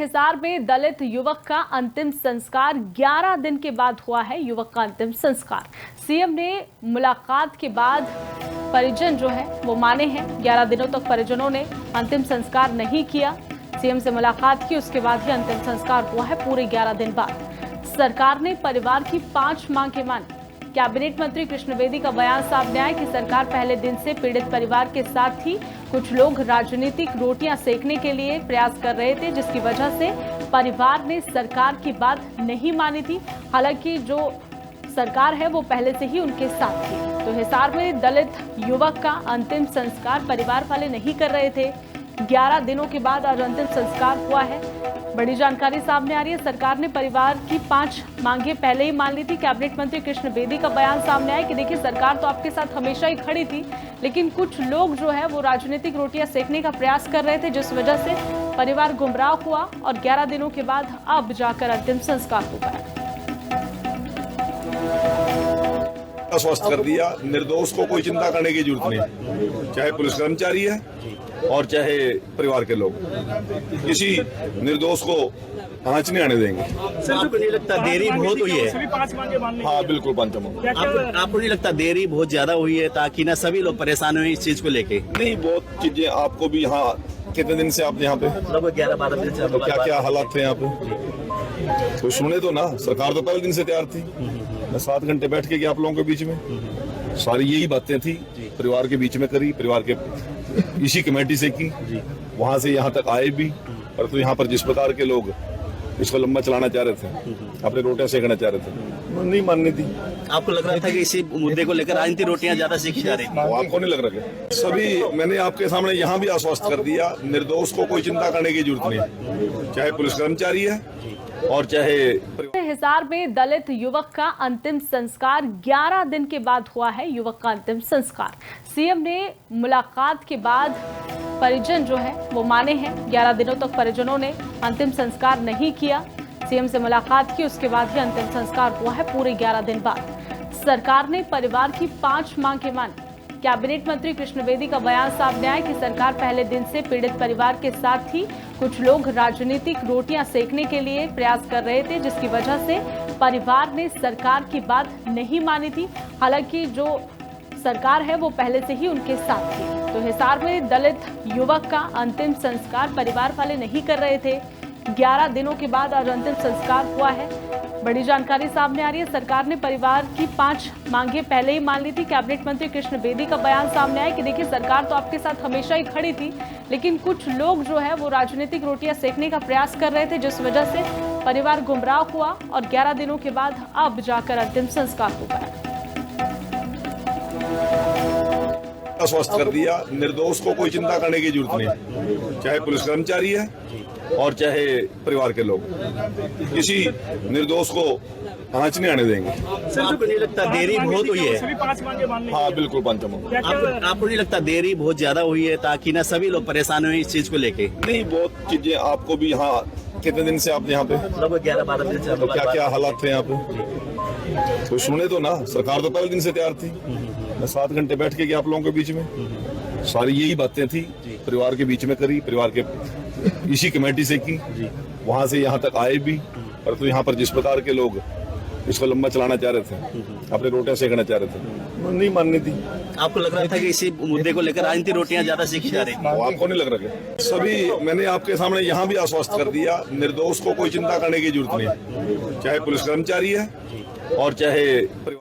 हिसार में दलित युवक का अंतिम संस्कार 11 दिन के बाद हुआ है। युवक का अंतिम संस्कार सीएम ने मुलाकात के बाद परिजन जो है वो माने हैं। 11 दिनों तक परिजनों ने अंतिम संस्कार नहीं किया। सीएम से मुलाकात की, उसके बाद ही अंतिम संस्कार हुआ है। पूरे 11 दिन बाद सरकार ने परिवार की 5 मांगे मानी। कैबिनेट मंत्री कृष्ण बेदी का बयान सामने आया कि सरकार पहले दिन से पीड़ित परिवार के साथ थी। कुछ लोग राजनीतिक रोटियां सेकने के लिए प्रयास कर रहे थे, जिसकी वजह से परिवार ने सरकार की बात नहीं मानी थी। हालांकि जो सरकार है वो पहले से ही उनके साथ थी। तो हिसार में दलित युवक का अंतिम संस्कार परिवार वाले नहीं कर रहे थे। 11 दिनों के बाद आज अंतिम संस्कार हुआ है। बड़ी जानकारी सामने आ रही है। सरकार ने परिवार की 5 मांगे पहले ही मान ली थी। कैबिनेट मंत्री कृष्ण बेदी का बयान सामने आया कि देखिए, सरकार तो आपके साथ हमेशा ही खड़ी थी, लेकिन कुछ लोग जो है वो राजनीतिक रोटियां सेकने का प्रयास कर रहे थे, जिस वजह से परिवार गुमराह हुआ और 11 दिनों के बाद अब जाकर अंतिम संस्कार हो गया। आश्वस्त कर दिया, निर्दोष को कोई चिंता करने की जरूरत नहीं, चाहे पुलिस कर्मचारी है और चाहे परिवार के लोग, किसी निर्दोष को आंच नहीं आने देंगे। सर, आपको नहीं लगता देरी बहुत हुई है? हाँ बिल्कुल पंचम। आपको नहीं लगता देरी बहुत ज्यादा हुई है, ताकि ना सभी लोग परेशान हुए इस चीज को लेके? नहीं, बहुत चीजें आपको भी यहाँ कितने दिन से आप यहाँ पे? लगभग 11-12 दिन से। तो क्या क्या हालात थे यहाँ पे तो सुने तो ना। सरकार तो पहले दिन से तैयार थी। मैं 7 घंटे बैठ के गया आप लोगों के बीच में, सारी यही बातें थी परिवार के बीच में करी, परिवार के इसी कमेटी से की, वहां से यहाँ तक आए भी। पर तो यहाँ पर जिस प्रकार के लोग इसको लंबा चलाना चाह रहे थे, अपने रोटियां सेकना चाह रहे थे, नहीं माननी थी। आपको लग रहा था कि इसी मुद्दे को लेकर राजनीति रोटियां ज्यादा सीखी जा रही थी? आपको नहीं लग रहा? सभी मैंने आपके सामने यहाँ भी आश्वस्त कर दिया, निर्दोष को कोई चिंता करने की जरूरत नहीं, चाहे पुलिस कर्मचारी है और चाहे। हिसार में दलित युवक का अंतिम संस्कार 11 दिन के बाद हुआ है। युवक का अंतिम संस्कार सीएम ने मुलाकात के बाद परिजन जो है वो माने हैं। 11 दिनों तक परिजनों ने अंतिम संस्कार नहीं किया। सीएम से मुलाकात की, उसके बाद ही अंतिम संस्कार हुआ है। पूरे 11 दिन बाद सरकार ने परिवार की 5 मांगे मानी। कैबिनेट मंत्री कृष्ण बेदी का बयान सामने आया कि सरकार पहले दिन से पीड़ित परिवार के साथ थी। कुछ लोग राजनीतिक रोटियां सेकने के लिए प्रयास कर रहे थे, जिसकी वजह से परिवार ने सरकार की बात नहीं मानी थी। हालांकि जो सरकार है वो पहले से ही उनके साथ थी। तो हिसार में दलित युवक का अंतिम संस्कार परिवार वाले नहीं कर रहे थे। 11 दिनों के बाद आज अंतिम संस्कार हुआ है। बड़ी जानकारी सामने आ रही है। सरकार ने परिवार की 5 मांगे पहले ही मान ली थी। कैबिनेट मंत्री कृष्ण बेदी का बयान सामने आया कि देखिए, सरकार तो आपके साथ हमेशा ही खड़ी थी, लेकिन कुछ लोग जो है वो राजनीतिक रोटियां सेकने का प्रयास कर रहे थे, जिस वजह से परिवार गुमराह हुआ और 11 दिनों के बाद अब जाकर अंतिम संस्कार हो गया। आश्वस्त कर दिया, निर्दोष को कोई चिंता करने की जरूरत नहीं, चाहे पुलिस कर्मचारी है और चाहे परिवार के लोग, किसी निर्दोष को आंच नहीं आने देंगे। सर, आपको नहीं लगता देरी बहुत हुई है? हाँ बिल्कुल पंचम। आपको नहीं लगता देरी बहुत ज्यादा हुई है, ताकि ना सभी लोग परेशान हुए इस चीज को लेके? नहीं, बहुत चीजें आपको भी यहाँ कितने दिन से आप यहाँ पे? लगभग 11-12 दिन से। तो क्या क्या हालात थे यहाँ पे तो सुने तो ना। सरकार तो पहले दिन से तैयार थी। मैं 7 घंटे बैठ के गया आप लोगों के बीच में, सारी यही बातें थी परिवार के बीच में करी, परिवार के इसी कमेटी से की, वहां से यहाँ तक आए भी। पर तो यहाँ पर जिस प्रकार के लोग इसको लंबा चलाना चाह रहे थे, अपने रोटियां सेकना चाह रहे थे, नहीं माननी थी। आपको लग रहा था कि इसी मुद्दे को लेकर राजनीति रोटियां ज्यादा सीखी जा रही थी? आपको नहीं लग रहा? सभी मैंने आपके सामने यहाँ भी आश्वस्त कर दिया, निर्दोष को कोई चिंता करने की जरूरत नहीं, चाहे पुलिस कर्मचारी है और चाहे